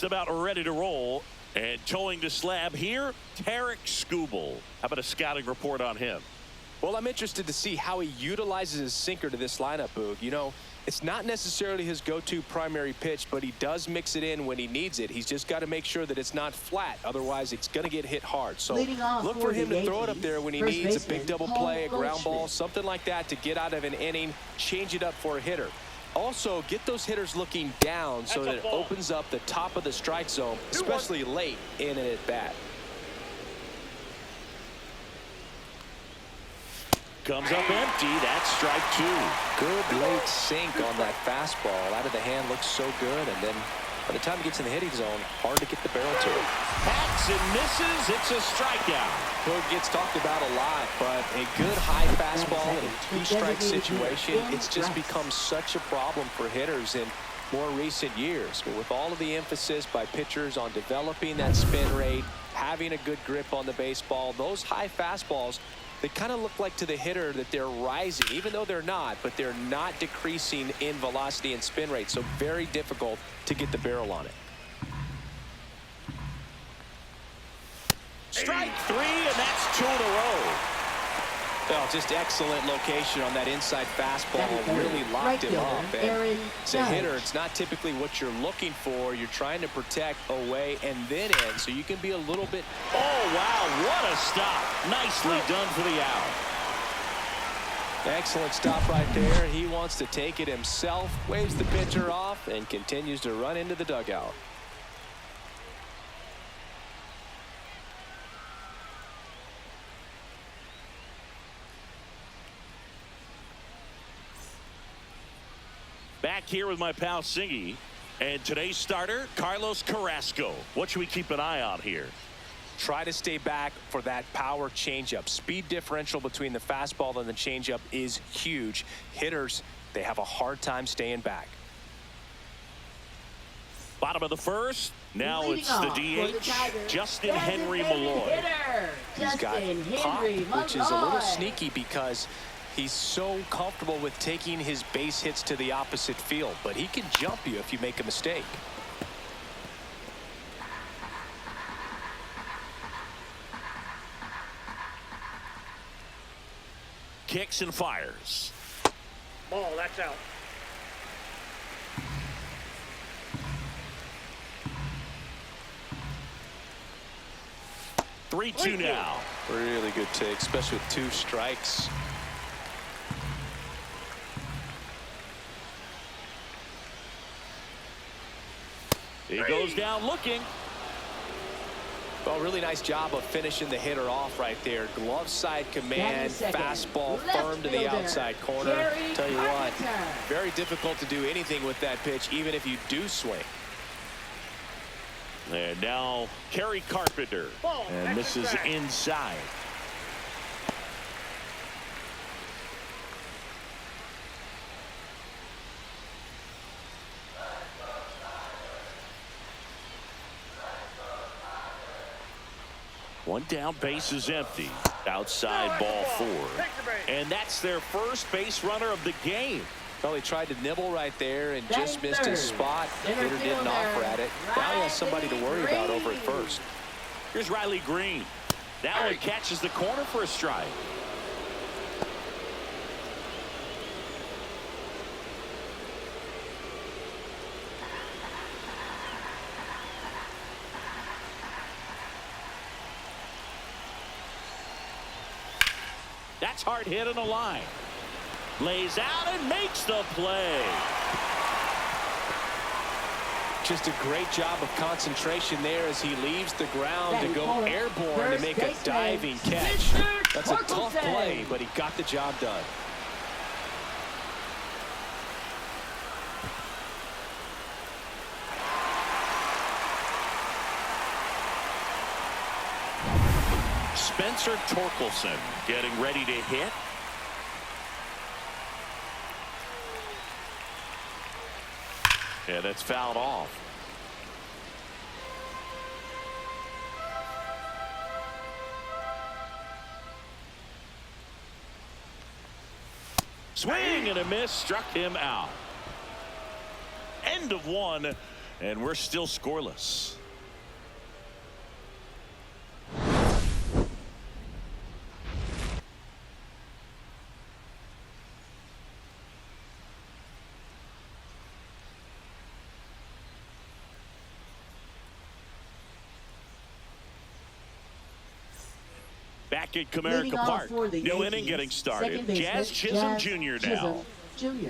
just about ready to roll. And towing the slab here, Tarek Skubal. How about a scouting report on him? Well, I'm interested to see how he utilizes his sinker to this lineup, Boog. You know, it's not necessarily his go-to primary pitch, but he does mix it in when he needs it. He's just got to make sure that it's not flat. Otherwise, it's going to get hit hard. So look for him to throw it up there when he needs a big double play, a ground ball, something like that to get out of an inning, change it up for a hitter. Also, get those hitters looking down so that it opens up the top of the strike zone, especially late in an at-bat. Comes up empty. That's strike two. Good late sink on that fastball. Out of the hand looks so good, and then by the time he gets in the hitting zone, hard to get the barrel to it. Hacks and misses. It's a strikeout. Boog gets talked about a lot, but a good high fastball in a two-strike situation, it's just become such a problem for hitters in more recent years. But with all of the emphasis by pitchers on developing that spin rate, having a good grip on the baseball, those high fastballs, they kind of look like to the hitter that they're rising, even though they're not, but they're not decreasing in velocity and spin rate. So very difficult to get the barrel on it. Strike three, and that's two in a row. Well, just excellent location on that inside fastball. Really locked him up. And as a hitter, it's not typically what you're looking for. You're trying to protect away and then in, so you can be a little bit. Oh, wow, what a stop. Nicely done for the out. Excellent stop right there. He wants to take it himself, waves the pitcher off, and continues to run into the dugout. Back here with my pal Singy, and today's starter, Carlos Carrasco. What should we keep an eye on here? Try to stay back for that power changeup. Speed differential between the fastball and the changeup is huge. Hitters, they have a hard time staying back. Bottom of the first. Now it's the DH, Justin Henry Malloy. He's got pop, which is a little sneaky because he's so comfortable with taking his base hits to the opposite field, but he can jump you if you make a mistake. Kicks and fires. Ball, that's out. Three-two now. Really good take, especially with two strikes. He goes down looking. Well, really nice job of finishing the hitter off right there. Glove side command, fastball firm to the outside corner. Tell you what, very difficult to do anything with that pitch, even if you do swing. And now Kerry Carpenter, and this is inside. One down, base is empty. Outside, ball four. And that's their first base runner of the game. Well, he tried to nibble right there and just missed his spot. Hitter didn't offer at it. Now he has somebody to worry about over at first. Here's Riley Green. That one catches the corner for a strike. That's hard hit on the line. Lays out and makes the play. Just a great job of concentration there as he leaves the ground to go airborne to make a diving catch. That's a tough play, but he got the job done. Spencer Torkelson getting ready to hit. Yeah, that's fouled off. Swing and a miss, struck him out. End of one. And we're still scoreless. Back at Comerica Park. New inning getting started. Jazz Chisholm Jr. now. Jr.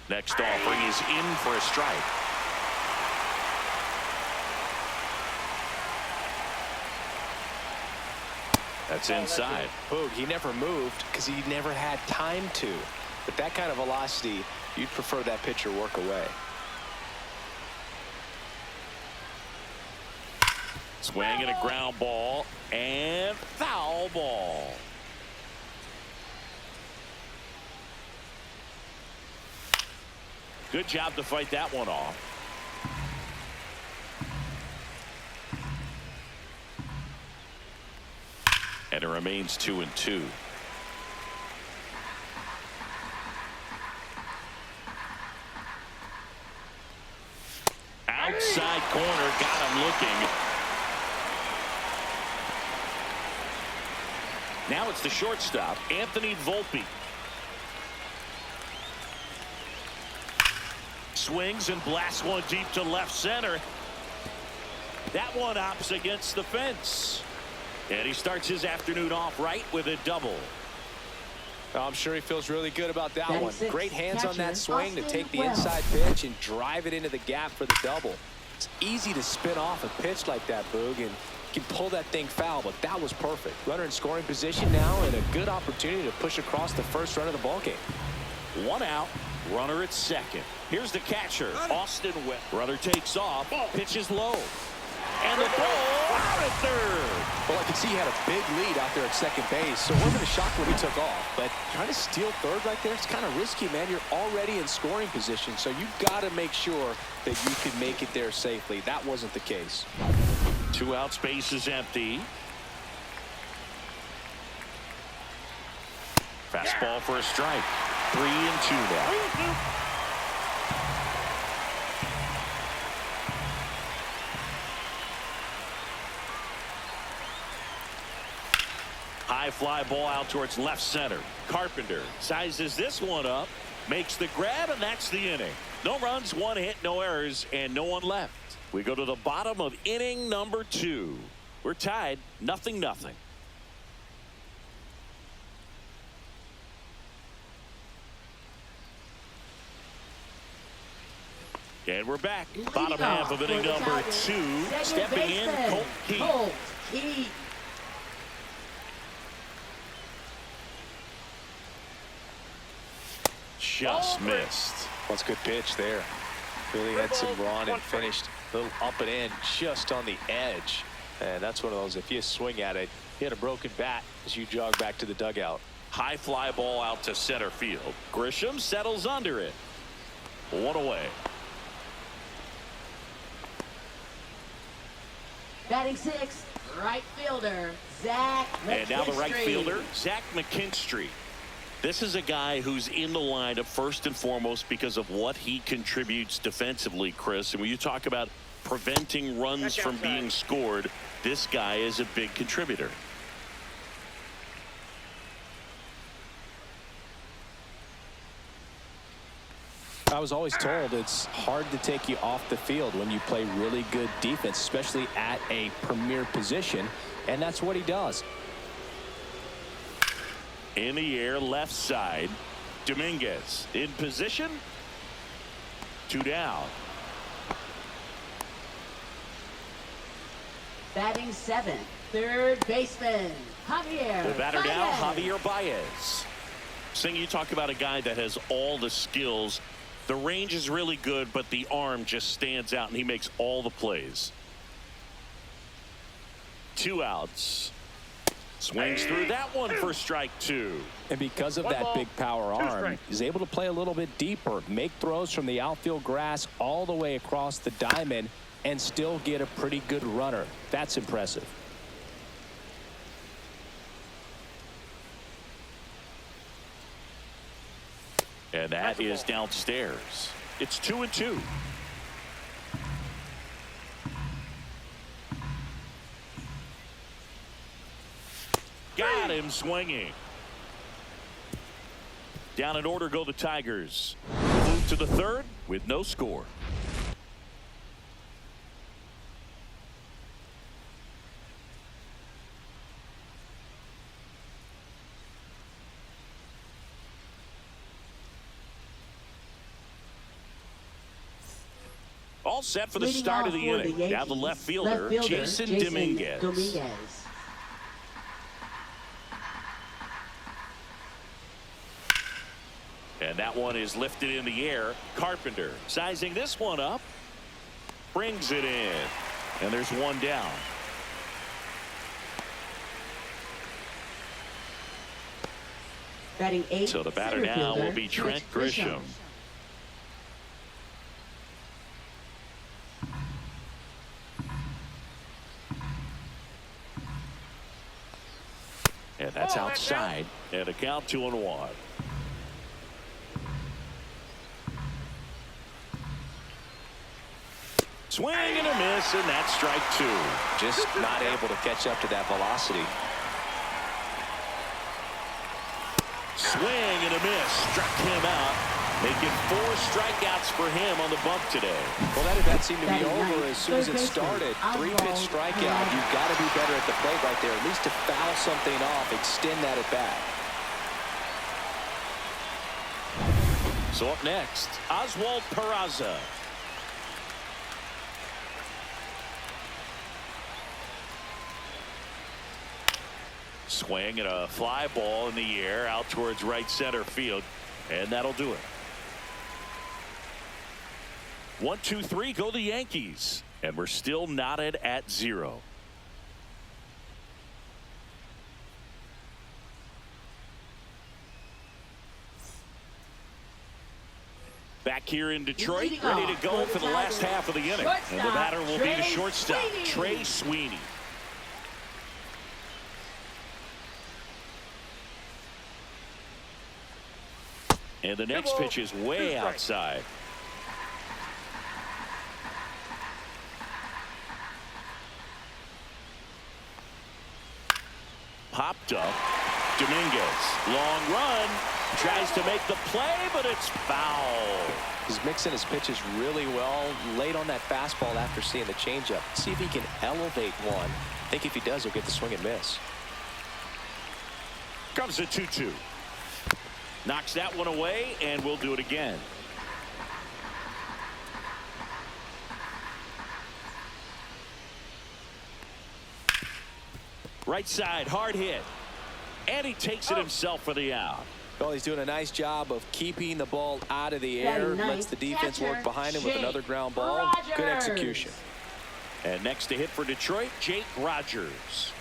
Next offering is in for a strike. That's inside. Boog, he never moved because he never had time to. But that kind of velocity, you'd prefer that pitcher work away. Swing and a ground ball and foul ball. Good job to fight that one off. And it remains 2-2. Outside corner, got him looking. Now it's the shortstop, Anthony Volpe. Swings and blasts one deep to left center. That one opts against the fence. And he starts his afternoon off right with a double. I'm sure he feels really good about that one. Great hands on that swing to take the Wells. inside pitch and drive it into the gap for the double. It's easy to spin off a pitch like that, Boog, and you can pull that thing foul, but that was perfect. Runner in scoring position now and a good opportunity to push across the first run of the ballgame. One out, runner at second. Here's the catcher, Austin Webb. Runner takes off, pitches low. And the throw out at third. Well, I could see he had a big lead out there at second base, so it wasn't a shock when he took off. But trying to steal third right there, it's kind of risky, man. You're already in scoring position, so you've got to make sure that you can make it there safely. That wasn't the case. 2 out, space is empty. Fastball for a strike. 3-2 now. High fly ball out towards left center. Carpenter sizes this one up, makes the grab, and that's the inning. No runs, 1 hit, no errors, and no one left. We go to the bottom of inning number 2. We're tied, 0-0. And we're back. Bottom half of inning number 2. Stepping in, Colt Keith. Just missed. That's a good pitch there. Really had some run and finished a little up and in just on the edge. And that's one of those, if you swing at it, hit a broken bat as you jog back to the dugout. High fly ball out to center field. Grisham settles under it. 1 away. Batting 6th, right fielder, Zach McKinstry. And now the right fielder, Zach McKinstry. This is a guy who's in the lineup first and foremost because of what he contributes defensively, Chris. And when you talk about preventing runs from being scored, this guy is a big contributor. I was always told it's hard to take you off the field when you play really good defense, especially at a premier position, and that's what he does. In the air, left side. Dominguez in position. 2 down. Batting 7th, third baseman, Javier. The batter now, Baez. Javier Baez. Sing, you talk about a guy that has all the skills. The range is really good, but the arm just stands out, and he makes all the plays. 2 outs. Swings through that one for strike 2. And because of that big power arm, he's able to play a little bit deeper, make throws from the outfield grass all the way across the diamond, and still get a pretty good runner. That's impressive. And that is downstairs. It's 2-2. Got him swinging. Down in order go the Tigers. Move to the third with no score. All set for the start of the inning. Now the left fielder, Jason Dominguez. And that one is lifted in the air. Carpenter sizing this one up. Brings it in. And there's one down. Batting 8th, So the batter now will be Trent Grisham. And that's outside. And a count 2-1. Swing and a miss, and that's strike 2. Just not able to catch up to that velocity. Swing and a miss. Struck him out. Making 4 strikeouts for him on the bump today. Well, that at bat seemed to be over as soon as it started. 3-pitch strikeout. You've got to be better at the plate right there. At least to foul something off, extend that at bat. So up next, Oswald Peraza. Swing and a fly ball in the air out towards right center field. And that'll do it. 1, 2, 3 go the Yankees. And we're still knotted at 0. Back here in Detroit, ready to go for the last half of the inning. And the batter will be the shortstop, Trey Sweeney. And the next pitch is way outside. Popped up. Dominguez. Long run. Tries to make the play, but it's foul. He's mixing his pitches really well. Late on that fastball after seeing the changeup. See if he can elevate one. I think if he does, he'll get the swing and miss. Comes a 2-2. Knocks that one away, and we'll do it again. Right side, hard hit. And he takes it himself for the out. Well, he's doing a nice job of keeping the ball out of the air. Lets the defense work behind him with another ground ball. Good execution. And next to hit for Detroit, Jake Rogers.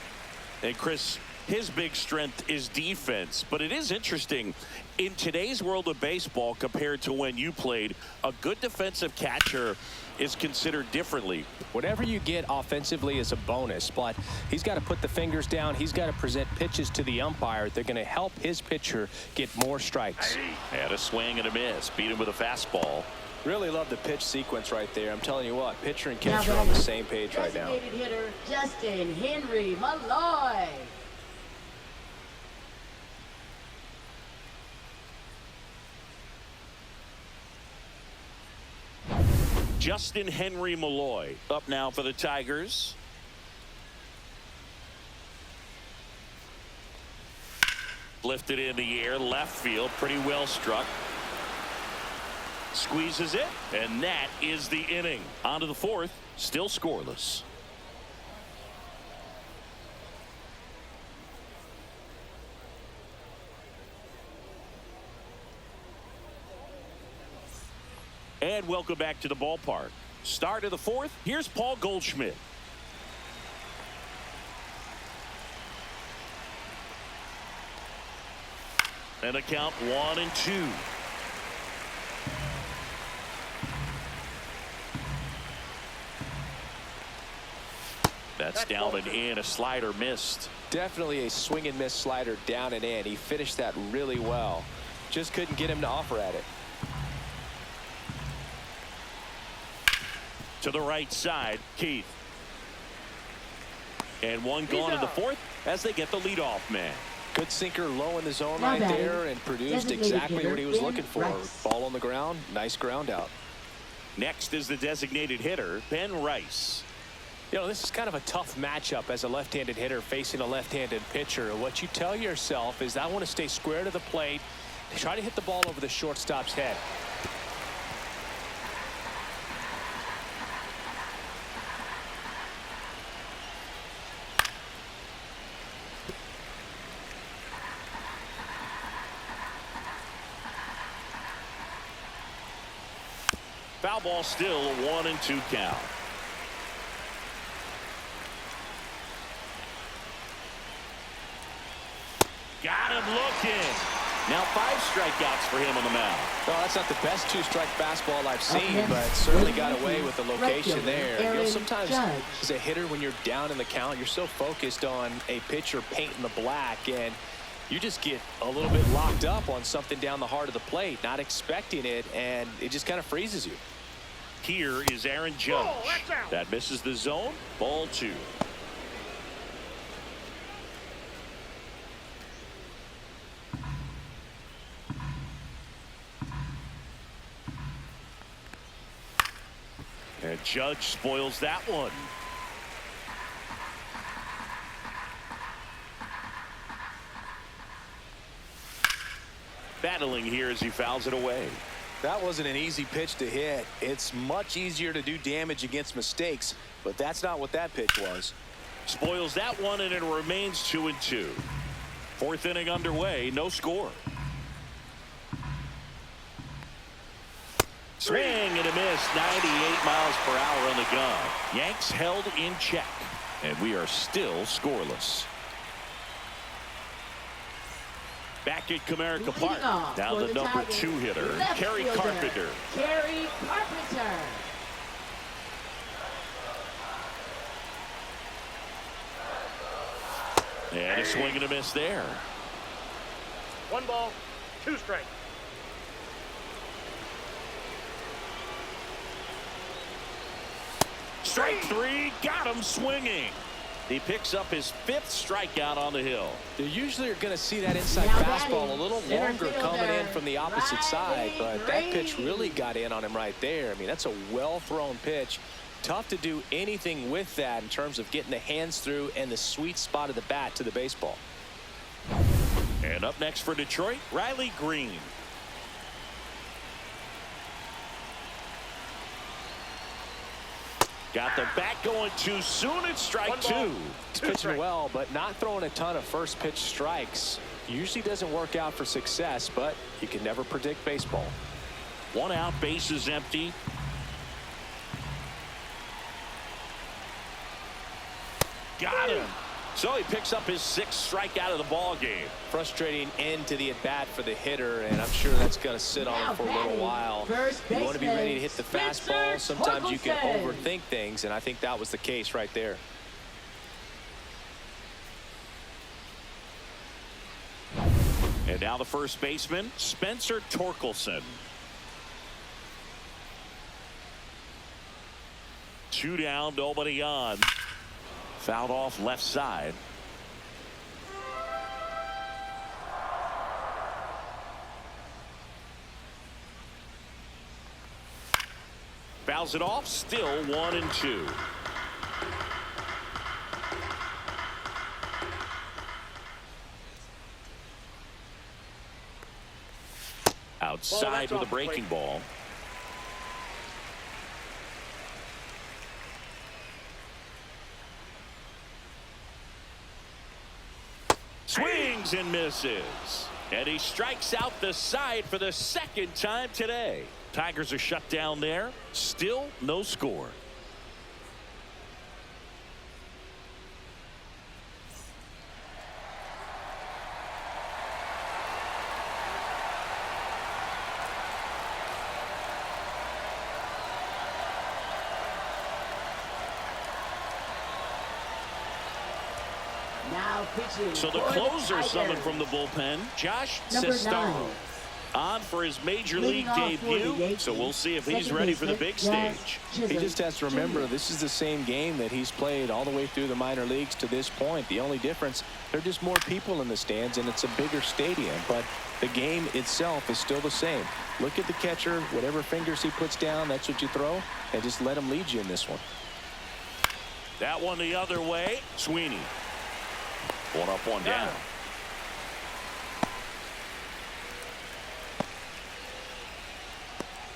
And Chris, his big strength is defense, but it is interesting in today's world of baseball compared to when you played. A good defensive catcher is considered differently. Whatever you get offensively is a bonus, but he's got to put the fingers down. He's got to present pitches to the umpire. They're going to help his pitcher get more strikes. And a swing and a miss. Beat him with a fastball. Really love the pitch sequence right there. I'm telling you what, pitcher and catcher are on the same page right now. Designated hitter Justin Henry Malloy. Justin Henry Malloy up now for the Tigers. Lifted in the air, left field, pretty well struck. Squeezes it, and that is the inning. On to the fourth, still scoreless. And welcome back to the ballpark. Start of the fourth. Here's Paul Goldschmidt. And a count 1-2. That's down and in. A slider missed. Definitely a swing and miss slider down and in. He finished that really well. just couldn't get him to offer at it. To the right side, Keith. And one gone in the fourth as they get the leadoff man. Good sinker low in the zone Now right batting, there and produced designated exactly hitter what he was Ben looking for. Rice. Ball on the ground, nice ground out. Next is the designated hitter, Ben Rice. You know, this is kind of a tough matchup as a left-handed hitter facing a left-handed pitcher. What you tell yourself is I want to stay square to the plate, try to hit the ball over the shortstop's head. Foul ball, still a 1-2 count. Got him looking. Now 5 strikeouts for him on the mound. Well, that's not the best two-strike fastball I've seen, but certainly got away with the location there. You know, sometimes as a hitter, when you're down in the count, you're so focused on a pitcher painting the black, and you just get a little bit locked up on something down the heart of the plate, not expecting it, and it just kind of freezes you. Here is Aaron Judge. That misses the zone. Ball 2. And Judge spoils that one. Battling here as he fouls it away. That wasn't an easy pitch to hit. It's much easier to do damage against mistakes, but that's not what that pitch was. Spoils that one, and it remains 2-2. 4th inning underway, no score. Swing and a miss, 98 miles per hour on the gun. Yanks held in check, and we are still scoreless. Back at Comerica Park, now the number 2 hitter, Kerry Carpenter. Kerry Carpenter. And a swing and a miss there. 1 ball, 2 strikes. Strike 3, got him swinging. He picks up his 5th strikeout on the hill. You usually are going to see that inside Now fastball a batting, little center longer coming in fielder, from the opposite side, but that pitch Riley really got in on him right there. I mean, that's a well-thrown pitch. Tough to do anything with that in terms of getting the hands through and the sweet spot of the bat to the baseball. And up next for Detroit, Riley Green. Got the bat going too soon. It's strike 2. He's pitching well, but not throwing a ton of first pitch strikes. Usually doesn't work out for success, but you can never predict baseball. 1 out, bases empty. Got him. So he picks up his 6th strikeout of the ball game. Frustrating end to the at bat for the hitter, and I'm sure that's going to sit on him for a little while. You want to be ready to hit the fastball. Sometimes you can overthink things, and I think that was the case right there. And now the first baseman, Spencer Torkelson. 2 down, nobody on. Fouled off left side. Fouls it off, still 1-2. Outside with a breaking ball. Swings and misses. And he strikes out the side for the 2nd time today. Tigers are shut down there. Still no score. Now pitching So the for closer Tigers. summoned from the bullpen, Josh Number Sestaro. 9, on for his major league Leading off for the debut. Yankees, So we'll see if he's second ready for the big baseman, stage. He just has to remember this is the same game that he's played all the way through the minor leagues to this point. The only difference, there are just more people in the stands and it's a bigger stadium, but the game itself is still the same. Look at the catcher, whatever fingers he puts down, that's what you throw, and just let him lead you in this one. That one the other way. Sweeney. One up, one down.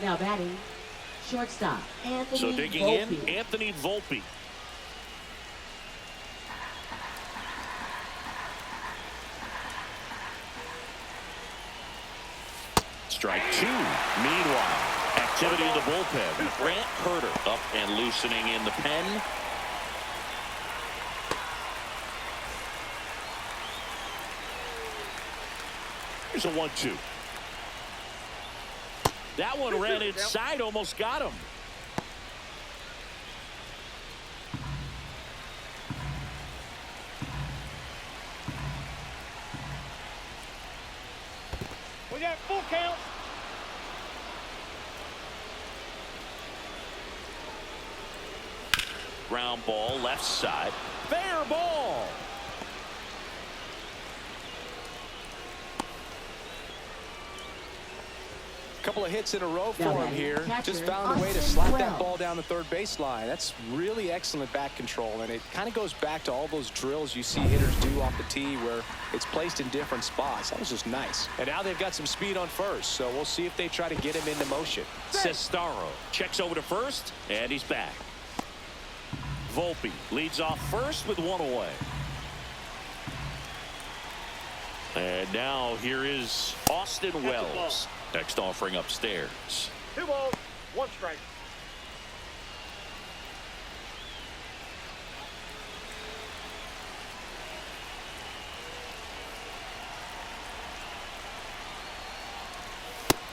Now batting, shortstop, Anthony So digging Volpe. in, Anthony Volpe. Strike two. Meanwhile, activity in the bullpen. Grant Herter up and loosening in the pen. Here's a 1-2. That one ran inside, almost got him. We got full count. Ground ball, left side. Fair ball. Couple of hits in a row for Now him batting, here. catcher, Just found a way to Austin slap that Wells. ball down the third baseline. That's really excellent back control, and it kind of goes back to all those drills you see hitters do off the tee where it's placed in different spots. That was just nice. And now they've got some speed on first, so we'll see if they try to get him into motion. Sestaro checks over to first, and he's back. Volpe leads off first with one away. And now here is Austin Wells. Next offering upstairs. 2 balls, 1 strike.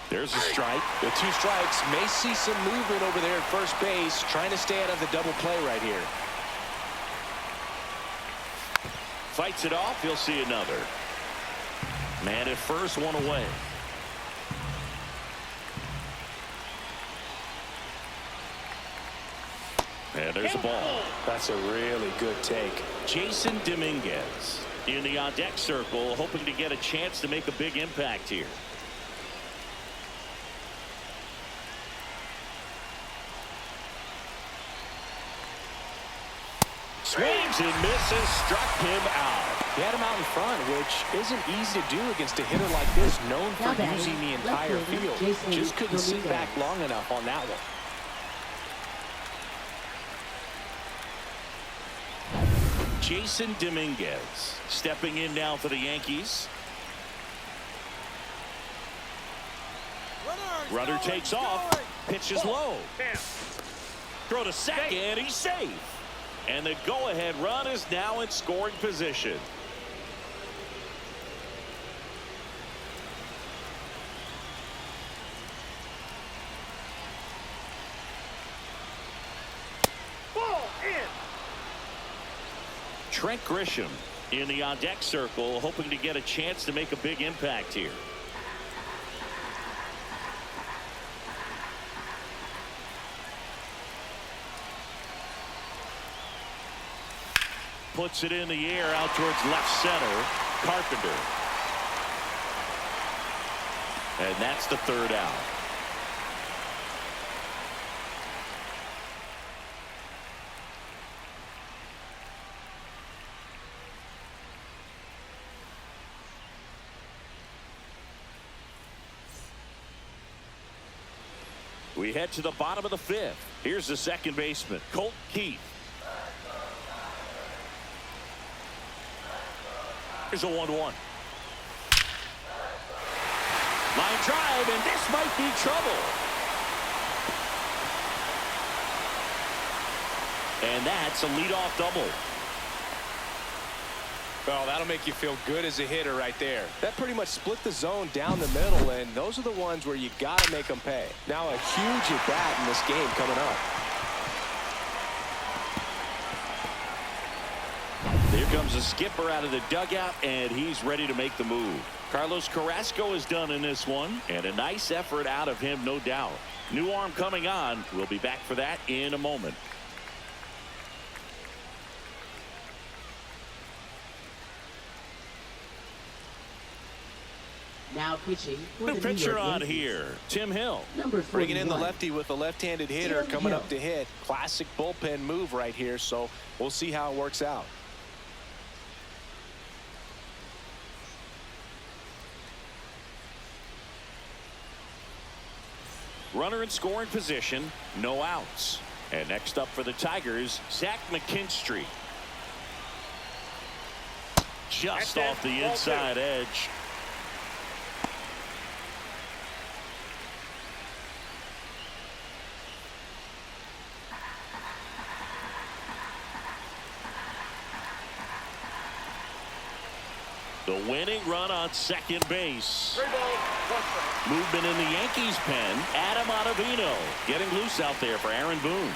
There's a strike. The 2 strikes may see some movement over there at first base, trying to stay out of the double play right here. Fights it off. He'll see another. Man at first, one away. And there's the ball. That's a really good take. Jason Dominguez in the on-deck circle, hoping to get a chance to make a big impact here. Swings and misses, struck him out. He had him out in front, which isn't easy to do against a hitter like this, known for Now batting, using the left entire fielder, field. Jason Just couldn't sit Dominguez. back long enough on that one. Jason Dominguez stepping in now for the Yankees. Runner takes off. Pitch is low. 10. Throw to second. He's safe. And the go-ahead run is now in scoring position. Ball in. Trent Grisham in the on-deck circle, hoping to get a chance to make a big impact here. Puts it in the air out towards left center. Carpenter. And that's the third out. We head to the bottom of the 5th. Here's the second baseman, Colt Keith. Here's a 1-1. Line drive, and this might be trouble. And that's a leadoff double. Well, that'll make you feel good as a hitter right there. That pretty much split the zone down the middle, and those are the ones where you got to make them pay. Now a huge at-bat in this game coming up. There comes the skipper out of the dugout, and he's ready to make the move. Carlos Carrasco is done in this one, and a nice effort out of him, no doubt. New arm coming on. We'll be back for that in a moment. Now pitching for New the New pitcher York on Yankees. here, Tim Hill. Number Bringing in the 41. lefty with a left-handed hitter Tim coming Hill. up to hit. Classic bullpen move right here, so we'll see how it works out. Runner in scoring position, no outs. And next up for the Tigers, Zach McKinstry. Just That's off it. the Ball inside two. edge. The winning run on second base. 3 balls, 1 strike. Movement in the Yankees pen. Adam Ottavino getting loose out there for Aaron Boone.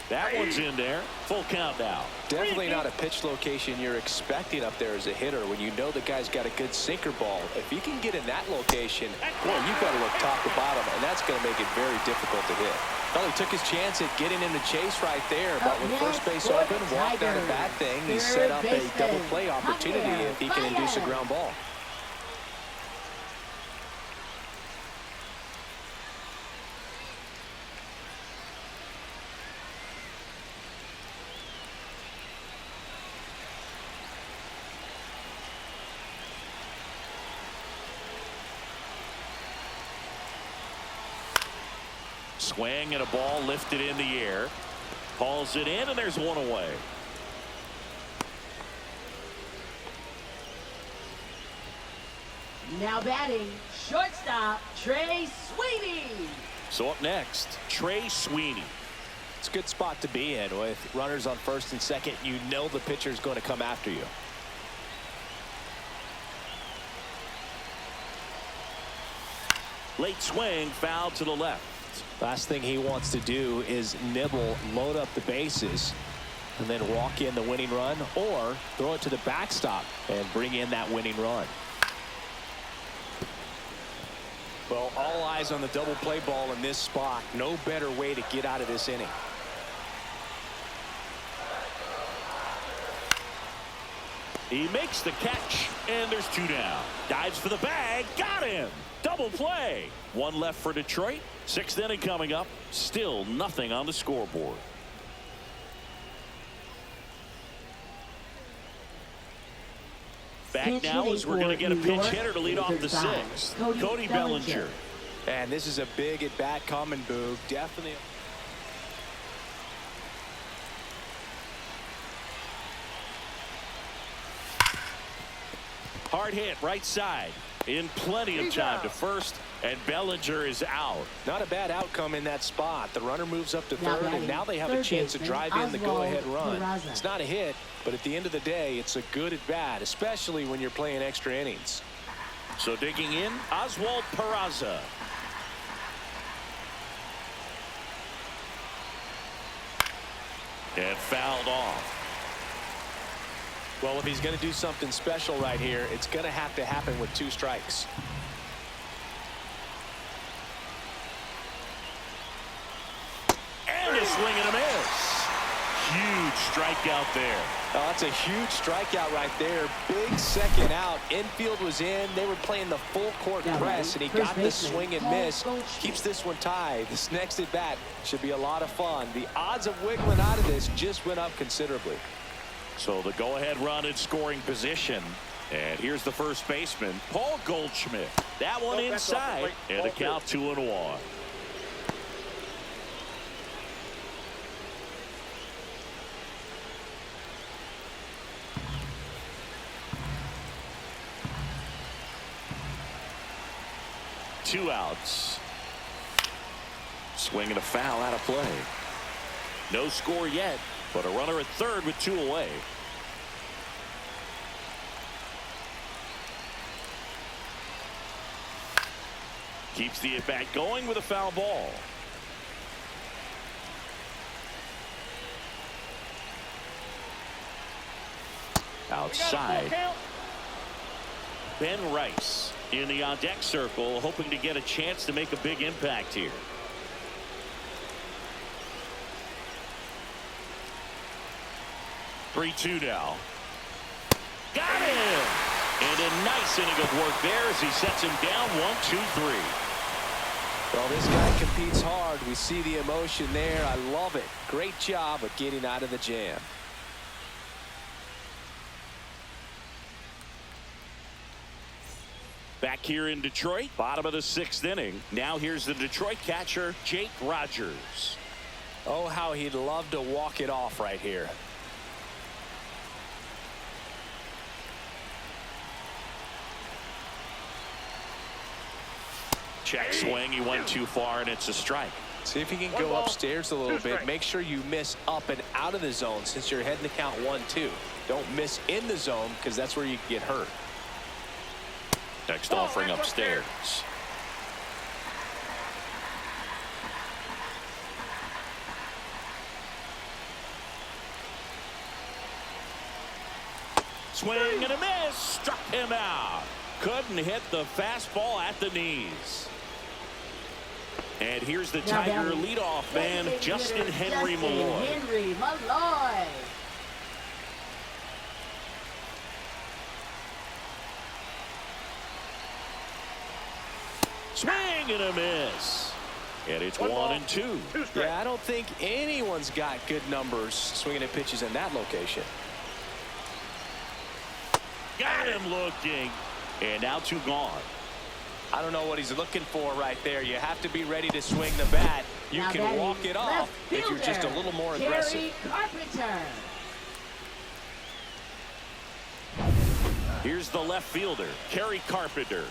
That one's in there. Full count now. Definitely not a pitch location you're expecting up there as a hitter when you know the guy's got a good sinker ball. If you can get in that location, boy, you've got to look top to bottom, and that's going to make it very difficult to hit. Well, he took his chance at getting in the chase right there, but with first base open, walked out a bad thing. He set up a double play opportunity if he can induce a ground ball. Swing and a ball lifted in the air. Hauls it in, and there's one away. Now batting, shortstop, Trey Sweeney. So up next, Trey Sweeney. It's a good spot to be in with runners on first and second. You know the pitcher's going to come after you. Late swing, foul to the left. Last thing he wants to do is nibble, load up the bases, and then walk in the winning run, or throw it to the backstop and bring in that winning run. Well, all eyes on the double play ball in this spot. No better way to get out of this inning. He makes the catch, and there's 2 down. Dives for the bag, got him. Double play. 1 left for Detroit. 6th inning coming up. Still nothing on the scoreboard. Back now as we're going to get a pinch hitter to lead off the 6th. Cody Bellinger. And this is a big at bat coming, Boog. Definitely. Hard hit right side. In plenty of time to first, and Bellinger is out. Not a bad outcome in that spot. The runner moves up to Now third, and batting, now they have a third chance to baseman, drive in the go-ahead run. Peraza. It's not a hit, but at the end of the day, it's a good at bat, especially when you're playing extra innings. So digging in, Oswald Peraza. And fouled off. Well, if he's going to do something special right here, it's going to have to happen with 2 strikes. And a swing and a miss. Huge strikeout there. Oh, that's a huge strikeout right there. Big second out. Infield was in. They were playing the full court Now press, and he batting, got first the baseman, swing and Paul miss. Goldschmidt. Keeps this one tied. This next at bat should be a lot of fun. The odds of wiggling out of this just went up considerably. So the go-ahead run in scoring position. And here's the first baseman, Paul Goldschmidt. That one No, that's off the inside, plate. and Ball a count 2-1. Two outs. Swing and a foul out of play. No score yet, but a runner at third with 2 away. Keeps the at-bat going with a foul ball. Outside. Ben Rice in the on-deck circle, hoping to get a chance to make a big impact here. Three-two now. Got him! And a nice inning of work there as he sets him down 1-2-3. Well, this guy competes hard. We see the emotion there. I love it. Great job of getting out of the jam. Back here in Detroit, bottom of the 6th inning. Now here's the Detroit catcher, Jake Rogers. Oh, how he'd love to walk it off right here. Check swing. He went too far, and it's a strike. See if you can go upstairs a little bit. Make sure you miss up and out of the zone since you're heading to count 1-2. Don't miss in the zone because that's where you can get hurt. Next offering upstairs. Swing and a miss. Struck him out. Couldn't hit the fastball at the knees. And here's the Tiger leadoff man, Justin Henry Malloy. Swing and a miss. And it's 1-2. Yeah, I don't think anyone's got good numbers swinging at pitches in that location. Got him looking. And now 2 gone. I don't know what he's looking for right there. You have to be ready to swing the bat. You can walk it off if you're just a little more aggressive. Here's the left fielder, Kerry Carpenter.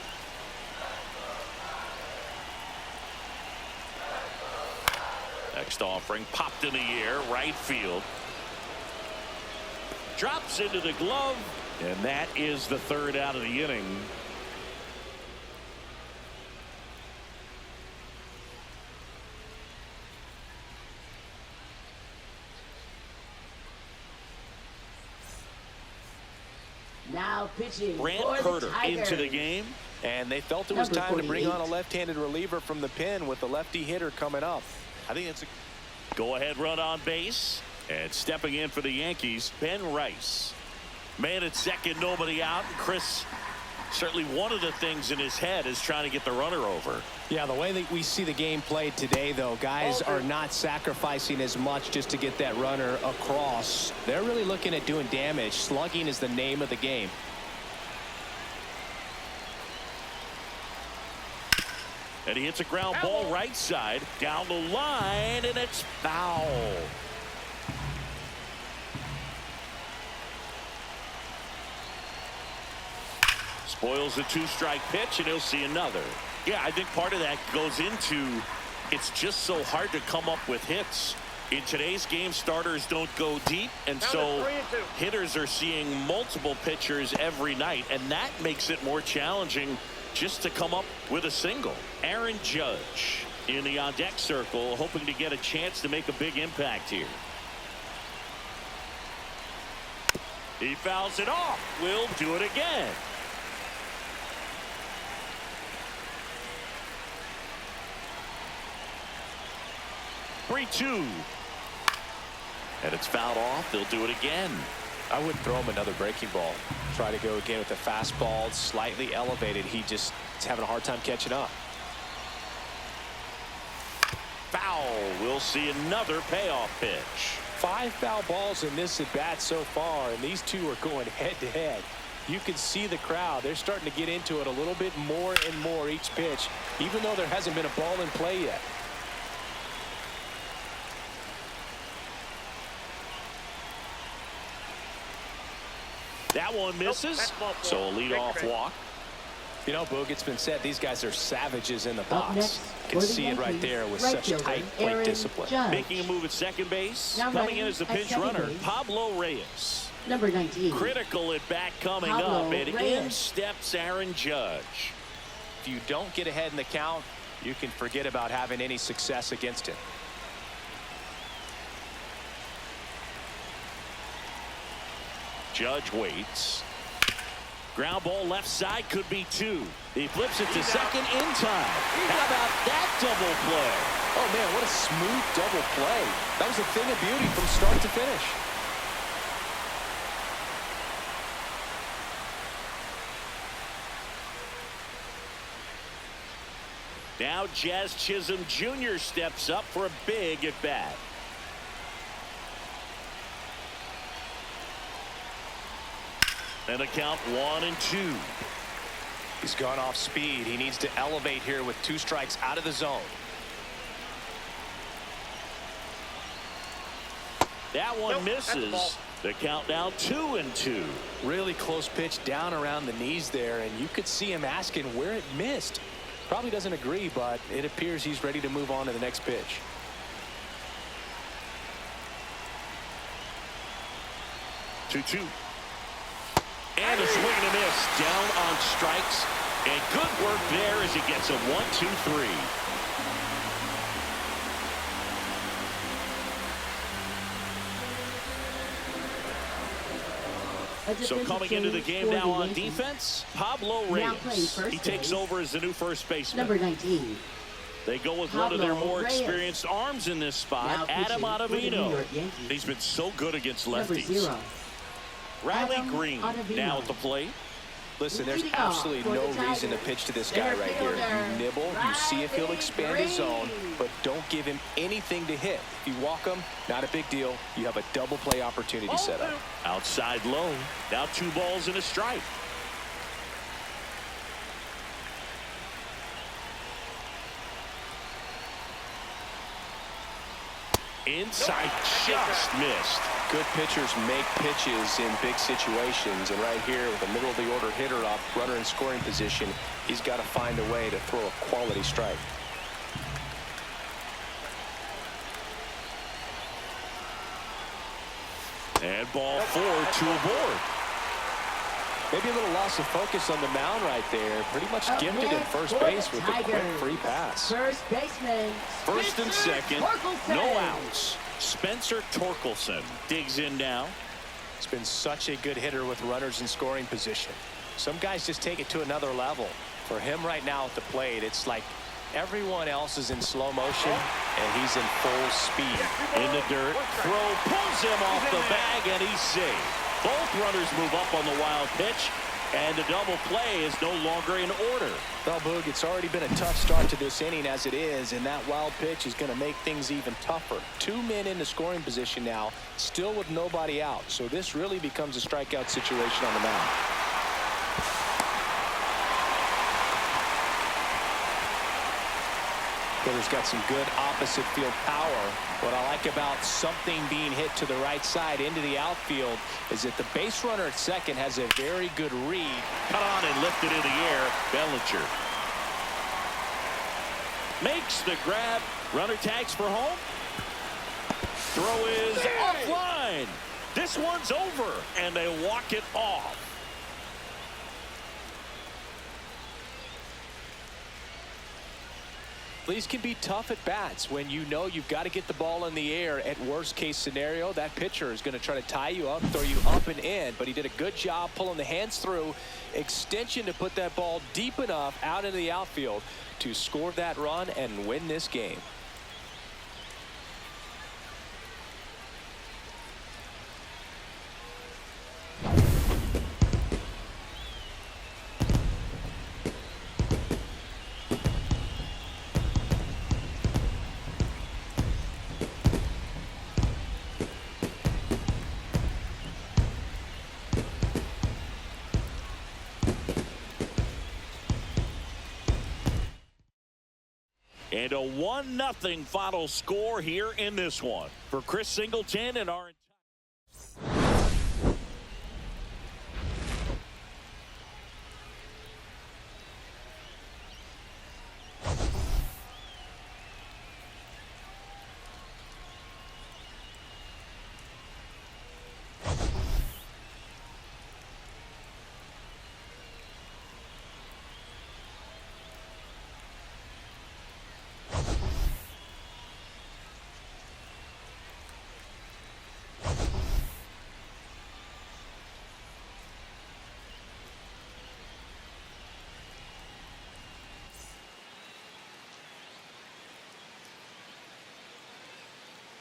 Next offering popped in the air, right field. Drops into the glove, and that is the 3rd out of the inning. Now pitching Brant for the Herter Tigers. into the game. And they felt it was Number time to bring 48. on a left-handed reliever from the pen with the lefty hitter coming up. I think it's a Go-ahead run on base. And stepping in for the Yankees, Ben Rice. Man at second, nobody out. And Chris, certainly one of the things in his head is trying to get the runner over. Yeah, the way that we see the game played today, though, guys are not sacrificing as much just to get that runner across. They're really looking at doing damage. Slugging is the name of the game. And he hits a ground ball right side down the line, and it's foul. Spoils the 2-strike pitch, and he'll see another. Yeah, I think part of that goes into it's just so hard to come up with hits. In today's game, starters don't go deep, and so hitters are seeing multiple pitchers every night, and that makes it more challenging just to come up with a single. Aaron Judge in the on-deck circle, hoping to get a chance to make a big impact here. He fouls it off. We'll do it again. Three-two. And it's fouled off. They'll do it again. I wouldn't throw him another breaking ball. Try to go again with the fastball, slightly elevated. He just is having a hard time catching up. Foul. We'll see another payoff pitch. 5 foul balls in this at bat so far, and these two are going head to head. You can see the crowd. They're starting to get into it a little bit more and more each pitch, even though there hasn't been a ball in play yet. That one misses, so a leadoff walk. You know, Boog, it's been said these guys are savages in the box. Next, You can see it right there with such tight plate discipline. Making a move at second base. Now Coming in as the at pinch second runner, base. Pablo Reyes. Number 19. Critical at bat coming Pablo up, and Reyes. in steps Aaron Judge. If you don't get ahead in the count, you can forget about having any success against him. Judge waits. Ground ball left side, could be two. He flips it to second in time. How about that double play? Oh, man, what a smooth double play. That was a thing of beauty from start to finish. Now Jazz Chisholm Jr. steps up for a big at bat. And a count 1-2. He's gone off speed. He needs to elevate here with 2 strikes out of the zone. That one Nope, that's the ball. misses. The count now 2-2. Really close pitch down around the knees there, and you could see him asking where it missed. Probably doesn't agree, but it appears he's ready to move on to the next pitch. 2-2. And a swing and a miss. Down on strikes. And good work there as he gets a 1-2-3. So coming into the game now on defense, Pablo Reyes. He takes over as the new first baseman. Number 19. They go with one of their more experienced arms in this spot, Adam Ottavino. He's been so good against lefties. Riley Green now at the plate. Listen, there's absolutely no reason to pitch to this guy right here. You nibble, you see if he'll expand his zone, but don't give him anything to hit. If you walk him, not a big deal. You have a double play opportunity set up. Outside low. Now 2 balls and a strike. Inside, just missed. Good pitchers make pitches in big situations, and right here with a middle of the order hitter up, runner in scoring position, he's got to find a way to throw a quality strike. And ball 4, 2 aboard. Maybe a little loss of focus on the mound right there. Pretty much gifted in first base with a quick free pass. First baseman. First and second, Torkelson. no outs. Spencer Torkelson digs in now. He's been such a good hitter with runners in scoring position. Some guys just take it to another level. For him right now at the plate, it's like everyone else is in slow motion, and he's in full speed. In the dirt, throw pulls him off the bag, and he's safe. Both runners move up on the wild pitch, and the double play is no longer in order. Well, Boog, it's already been a tough start to this inning as it is, and that wild pitch is going to make things even tougher. 2 men in the scoring position now, still with nobody out. So this really becomes a strikeout situation on the mound. Hitter's got some good opposite field power. What I like about something being hit to the right side into the outfield is that the base runner at second has a very good read. Cut on and lifted in the air. Bellinger makes the grab. Runner tags for home. Throw is offline. This one's over, and they walk it off. These can be tough at bats when you know you've got to get the ball in the air. At worst case scenario, that pitcher is going to try to tie you up, throw you up and in, but he did a good job pulling the hands through extension to put that ball deep enough out into the outfield to score that run and win this game. And a 1-0 final score here in this one. For Chris Singleton and our